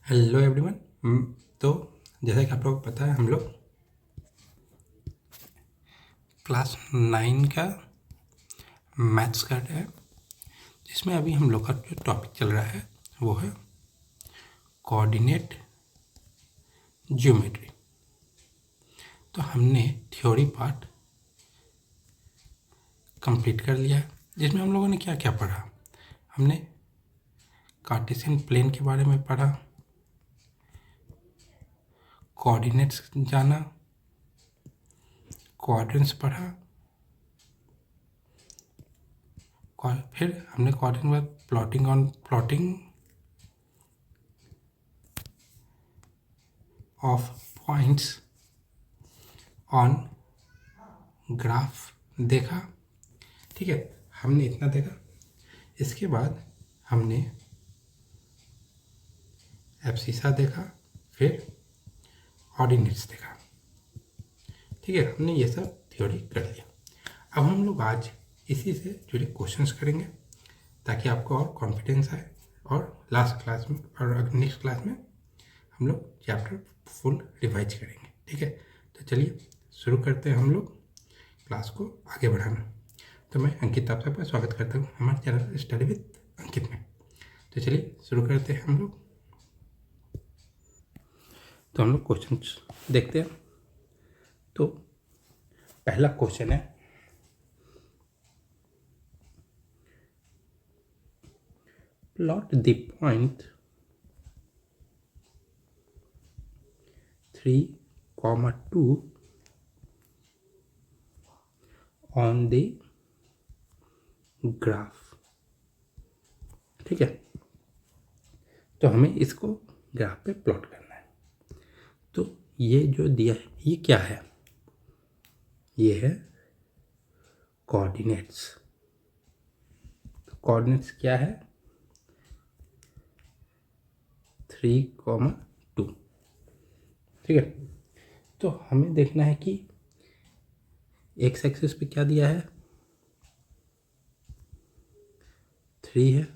Hello everyone. तो जैसा कि आप लोग को पता है, हम लोग क्लास 9 का मैथ्स कर रहे हैं, जिसमें अभी हम लोग का जो टॉपिक चल रहा है वो है कोऑर्डिनेट ज्योमेट्री। तो हमने थ्योरी पार्ट कंप्लीट कर लिया है, जिसमें हम लोगों ने क्या क्या पढ़ा। हमने कार्टेशियन प्लेन के बारे में पढ़ा, कोऑर्डिनेट्स जाना, क्वाड्रेंट्स पढ़ा, फिर हमने कोऑर्डिनेट के बाद plotting of points on graph देखा। ठीक है, हमने इतना देखा। इसके बाद हमने एब्सिसा देखा, फिर ऑर्डिनेट्स देखा। ठीक है, हमने ये सब थ्योरी कर लिया। अब हम लोग आज इसी से जुड़े क्वेश्चंस करेंगे ताकि आपको और कॉन्फिडेंस आए, और लास्ट क्लास में और नेक्स्ट क्लास में हम लोग चैप्टर फुल रिवाइज करेंगे। ठीक है, तो चलिए शुरू करते हैं हम लोग क्लास को आगे बढ़ाना। तो मैं अंकित आप सबका स्वागत करता हूँ हमारे चैनल स्टडी विद अंकित में। तो चलिए शुरू करते हैं हम लोग। तो हम लोग क्वेश्चंस देखते हैं। तो पहला क्वेश्चन है, plot the point 3,2 on the graph. ठीक है, तो हमें इसको ग्राफ पे प्लॉट करना है। तो ये जो दिया है ये क्या है? ये है कोऑर्डिनेट्स। तो कोऑर्डिनेट्स क्या है? 3,2। ठीक है, तो हमें देखना है कि एक्स एक्सिस पे क्या दिया है, 3 है,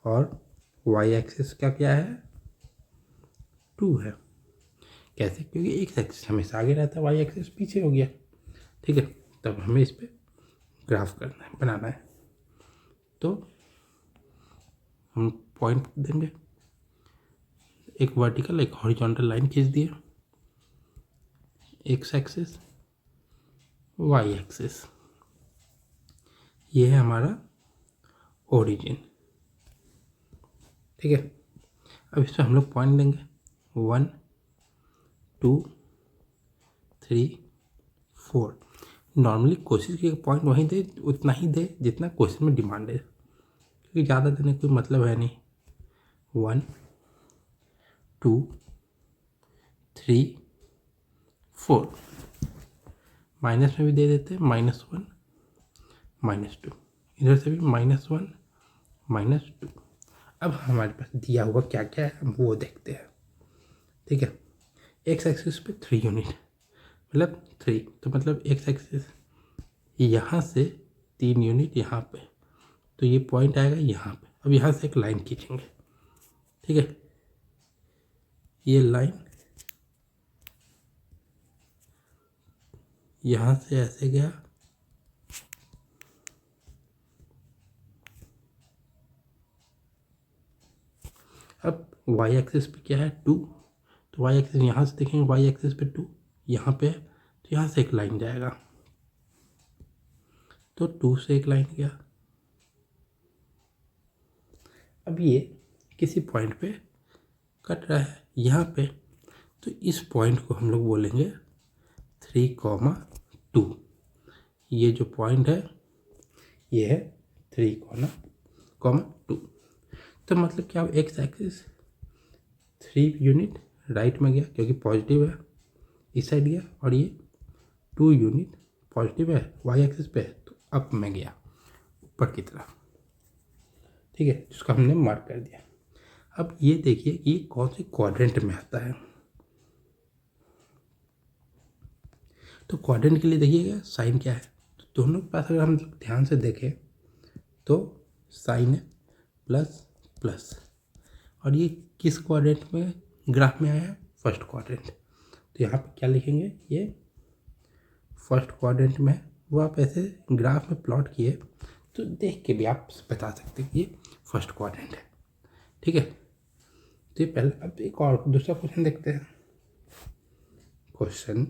और वाई एक्सिस का क्या है, 2 है। कैसे? क्योंकि एक्स एक्सिस हमेशा आगे रहता है, वाई एक्सिस पीछे हो गया। ठीक है, तब हमें इस पर ग्राफ करना है, बनाना है। तो हम पॉइंट देंगे, एक वर्टिकल एक हॉरिजॉन्टल लाइन खींच दिए, एक्स एक्सिस वाई एक्सिस, ये है हमारा ओरिजिन। ठीक है, अब इस पर हम लोग पॉइंट देंगे 1 2 3 4। नॉर्मली कोशिश की पॉइंट वहीं दे, उतना ही दे जितना क्वेश्चन में डिमांड है, क्योंकि ज़्यादा देने का कोई मतलब है नहीं। 1 2 3 4, माइनस में भी दे देते हैं, -1 -2, इधर से भी -1 -2। अब हमारे पास दिया हुआ क्या क्या है हम वो देखते हैं। ठीक है, एक्स एक्सिस पे 3 यूनिट मतलब 3, तो मतलब एक्स एक्सिस यहाँ से 3 यूनिट यहाँ पे, तो ये पॉइंट आएगा यहाँ पे। अब यहाँ से एक लाइन खींचेंगे। ठीक है, ये लाइन यहाँ से ऐसे गया, अब वाई एक्सिस पे क्या है, 2, तो वाई एक्सिस यहाँ से देखेंगे, वाई एक्सिस पे 2 यहाँ पे है, तो यहाँ से एक लाइन जाएगा, तो 2 से एक लाइन गया। अब ये किसी पॉइंट पे कट रहा है यहाँ पे, तो इस पॉइंट को हम लोग बोलेंगे 3,2। ये जो पॉइंट है ये है 3,2। तो मतलब क्या, एक्स एक्सिस 3 यूनिट राइट में गया क्योंकि पॉजिटिव है, इस साइड गया, और ये 2 यूनिट पॉजिटिव है वाई एक्सिस पे, तो अप में गया ऊपर की तरफ। ठीक है, जिसको हमने मार्क कर दिया। अब ये देखिए कि कौन से क्वाड्रेंट में आता है। तो क्वाड्रेंट के लिए देखिएगा साइन क्या है, तो दोनों के पास अगर हम ध्यान से देखें तो साइन है प्लस प्लस, और ये किस क्वाड्रेंट में ग्राफ में आया है? First quadrant. तो यहाँ पे क्या लिखेंगे? ये फर्स्ट क्वाड्रेंट में है। वो आप ऐसे ग्राफ में प्लॉट किए तो देख के भी आप बता सकते हैं कि ये फर्स्ट क्वाड्रेंट है। ठीक है, तो ये पहले। अब एक और दूसरा क्वेश्चन देखते हैं। Question,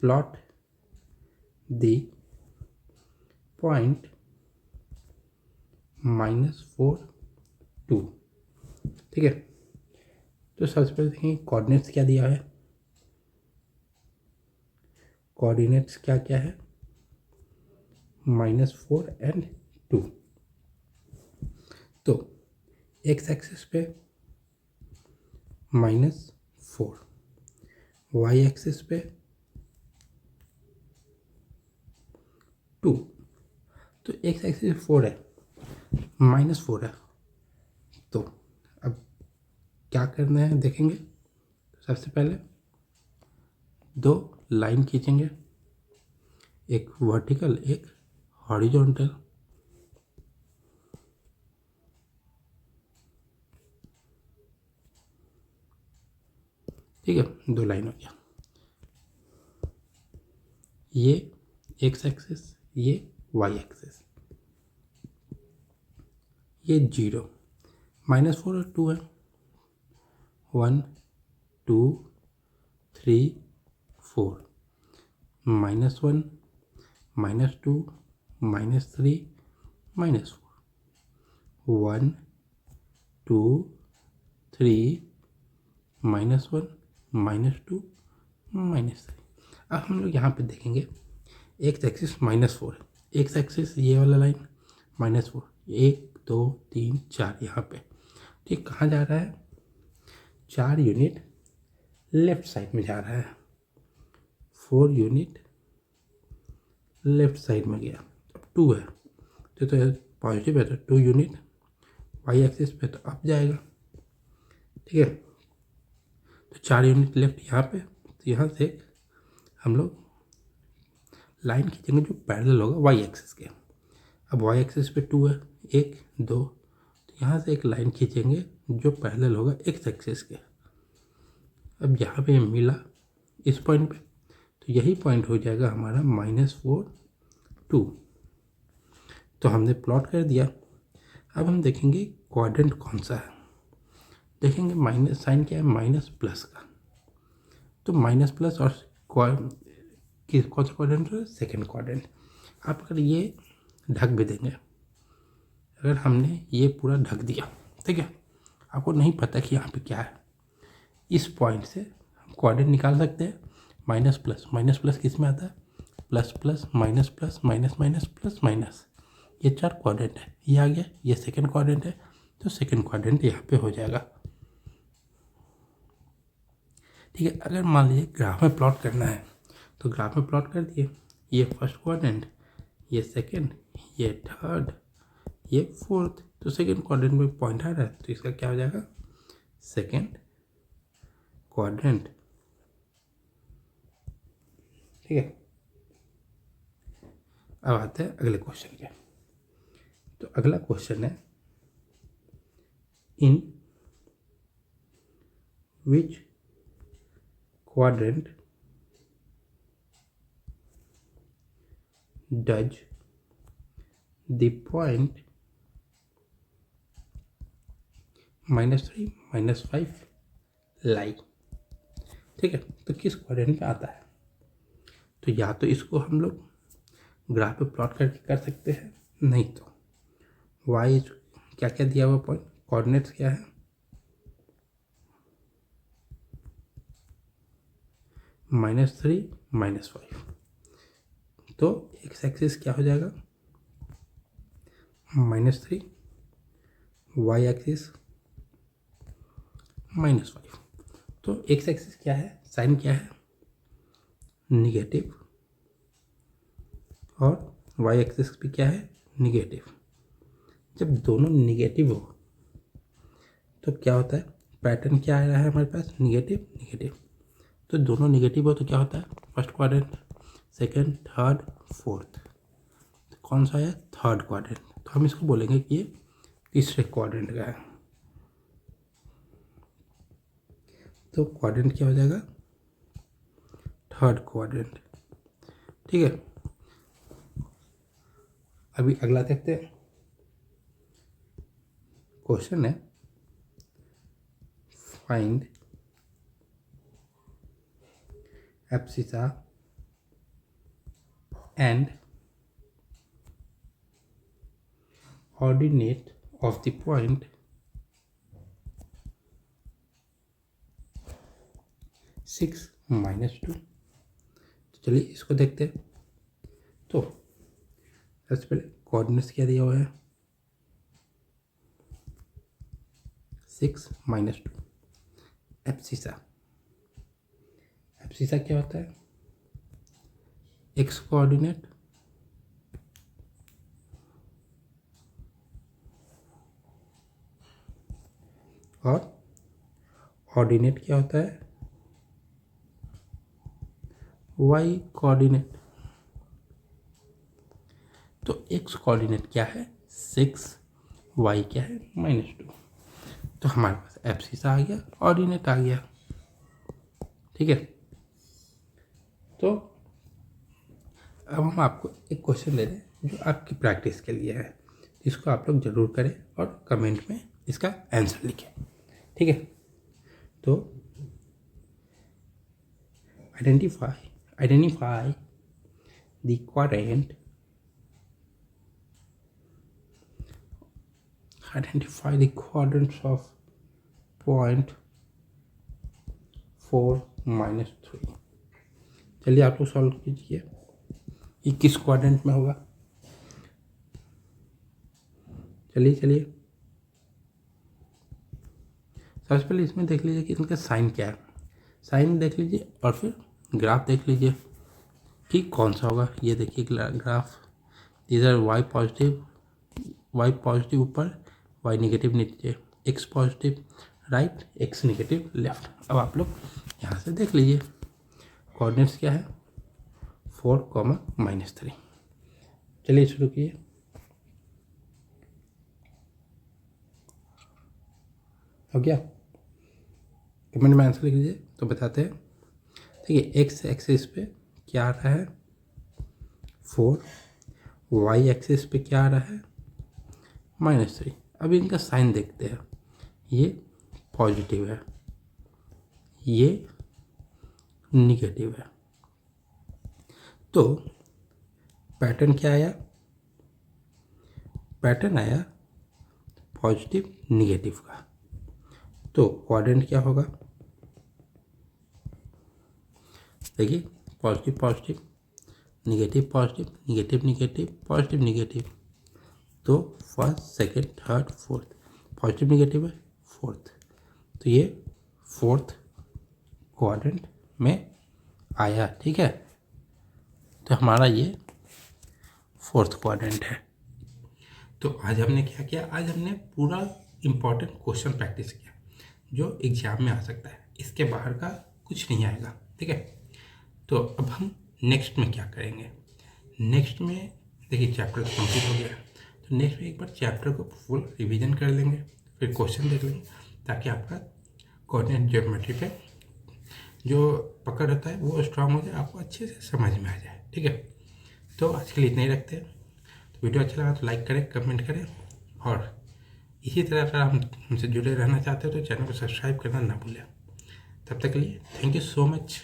plot the point -4 2। ठीक है, तो सबसे पहले देखेंगे कोऑर्डिनेट्स क्या दिया है। कोऑर्डिनेट्स क्या क्या है? -4 और 2। तो एक्स एक्सिस पे -4, वाई एक्सिस पे 2। तो एक्स एक्सिस 4 है, -4 है। तो अब क्या करना है देखेंगे। सबसे पहले दो लाइन खींचेंगे, एक वर्टिकल एक हॉरिजॉन्टल। ठीक है, दो लाइन हो गया। ये एक्स एक्सिस, ये वाई एक्सिस। ये 0, -4 और 2 है। 1 2 3 4, -1 -2 -3 -4, 1 2 3 -1 -2 -3। अब हम लोग यहाँ पे देखेंगे एक्स एक्सिस -4 है। एक्स एक्सिस ये वाला लाइन -4, 1 2 3 4 यहाँ पे। ठीक, कहाँ जा रहा है? 4 यूनिट लेफ्ट साइड में जा रहा है, 4 यूनिट लेफ्ट साइड में गया। अब 2 है तो पॉजिटिव है, तो 2 यूनिट वाई एक्सिस पे तो अप जाएगा। ठीक है, तो 4 यूनिट लेफ्ट यहाँ पे। तो यहाँ से हम लोग लाइन खींचेंगे जो पैरेलल होगा वाई एक्सिस के। अब वाई एक्सिस पे 2 है, 1 2, तो यहाँ से एक लाइन खींचेंगे जो पैरेलल होगा एक्स एक्सिस के। अब यहाँ पे मिला इस पॉइंट पे, तो यही पॉइंट हो जाएगा हमारा -4 2। तो हमने प्लॉट कर दिया। अब हम देखेंगे क्वाड्रेंट कौन सा है। देखेंगे माइनस साइन क्या है? माइनस प्लस का। तो माइनस प्लस और कौन सा क्वाड्रेंट है? Second quadrant. आप अगर ये ढक भी देंगे, अगर हमने ये पूरा ढक दिया, ठीक है, आपको नहीं पता कि यहाँ पे क्या है, इस पॉइंट से हम क्वाड्रेंट निकाल सकते हैं। माइनस प्लस किस में आता है? Plus plus minus plus minus minus plus minus. ये 4 क्वाड्रेंट है, ये आ गया। ये सेकेंड क्वाड्रेंट है, तो सेकेंड क्वाड्रेंट यहाँ पे हो जाएगा। ठीक है, अगर मान लीजिए ग्राफ में प्लॉट करना है तो ग्राफ में प्लॉट कर दिए। ये फर्स्ट क्वाड्रेंट, ये सेकेंड, ये थर्ड, ये फोर्थ। तो सेकेंड क्वाड्रेंट में पॉइंट आ रहा है, तो इसका क्या हो जाएगा? Second quadrant. ठीक है, अब आते हैं अगले क्वेश्चन पे। तो अगला क्वेश्चन है, इन विच quadrant does the point -3 -5 lie? ठीक है, तो किस क्वाड्रेंट में आता है? तो या तो इसको हम लोग ग्राफ पे प्लॉट करके कर सकते हैं, नहीं तो वाई क्या क्या दिया हुआ पॉइंट, कोऑर्डिनेट्स क्या है? -3 -5। तो एक्स एक्सिस क्या हो जाएगा? -3, वाई एक्सिस -5। तो एक्स एक्सिस क्या है? साइन क्या है? निगेटिव। और वाई एक्सिस भी क्या है? निगेटिव। जब दोनों निगेटिव हो तो क्या होता है? पैटर्न क्या आ रहा है हमारे पास? Negative negative. तो दोनों निगेटिव हो तो क्या होता है? First quadrant, second, third, fourth. तो कौन सा है? Third quadrant. तो हम इसको बोलेंगे कि ये तीसरे क्वाड्रेंट का है। तो क्वाड्रेंट क्या हो जाएगा, थर्ड क्वाड्रेंट। ठीक है, अभी अगला देखते हैं। क्वेश्चन है find abscissa and ordinate of the point 6 - 2। चलिए इसको देखते हैं। तो सबसे पहले कोऑर्डिनेट्स क्या दिया हुआ है, 6 - 2। एब्सिसा क्या होता है, एक्स कोऑर्डिनेट और ऑर्डिनेट क्या होता है, वाई कोऑर्डिनेट। तो एक्स कोऑर्डिनेट क्या है 6, वाई क्या है -2। तो हमारे पास एब्सिसा आ गया, ऑर्डिनेट आ गया। ठीक है, तो अब हम आपको एक क्वेश्चन दे रहे हैं जो आपकी प्रैक्टिस के लिए है, इसको आप लोग ज़रूर करें और कमेंट में इसका आंसर लिखें। ठीक है, तो identify the quadrant, identify the quadrants of point 4 - 3। चलिए आप लोग सॉल्व कीजिए, ये किस क्वाड्रेंट में होगा। चलिए सबसे पहले इसमें देख लीजिए कि इनका साइन क्या है, साइन देख लीजिए और फिर ग्राफ देख लीजिए कि कौन सा होगा। ये देखिए ग्राफ, इधर वाई पॉजिटिव ऊपर, वाई नेगेटिव नीचे, x positive right, x negative left. अब आप लोग यहाँ से देख लीजिए कोऑर्डिनेट्स क्या है, 4, -3। चलिए शुरू कीजिए। हो गया, कमेंट में आंसर लिख लीजिए तो बताते हैं। ठीक है, एक्स एक्सिस पे क्या आ रहा है 4, वाई एक्सिस पे क्या आ रहा है -3। अब इनका साइन देखते हैं, ये पॉजिटिव है, ये निगेटिव है। तो पैटर्न क्या आया, पैटर्न आया पॉजिटिव निगेटिव का। तो क्वाड्रेंट क्या होगा, देखिए positive positive, negative positive, negative negative, positive negative. तो first, second, third, fourth, positive negative है फोर्थ, तो ये फोर्थ क्वाड्रेंट में आया। ठीक है, तो हमारा ये फोर्थ क्वाड्रेंट है। तो आज हमने क्या किया, आज हमने पूरा इम्पोर्टेंट क्वेश्चन प्रैक्टिस किया जो एग्जाम में आ सकता है, इसके बाहर का कुछ नहीं आएगा। ठीक है, तो अब हम नेक्स्ट में क्या करेंगे, नेक्स्ट में देखिए चैप्टर कंप्लीट हो गया, तो नेक्स्ट में एक बार चैप्टर को फुल रिवीजन कर लेंगे, फिर क्वेश्चन देख लेंगे, ताकि आपका कोऑर्डिनेट ज्योमेट्री पे जो पकड़ होता है वो स्ट्रांग हो जाए, आपको अच्छे से समझ में आ जाए। ठीक है, तो आज के लिए इतना ही रखते हैं। तो वीडियो अच्छा लगा तो लाइक करें, कमेंट करें, और इसी तरह अगर हम हमसे जुड़े रहना चाहते हो तो चैनल को सब्सक्राइब करना ना भूलें। तब तक के लिए थैंक यू सो मच।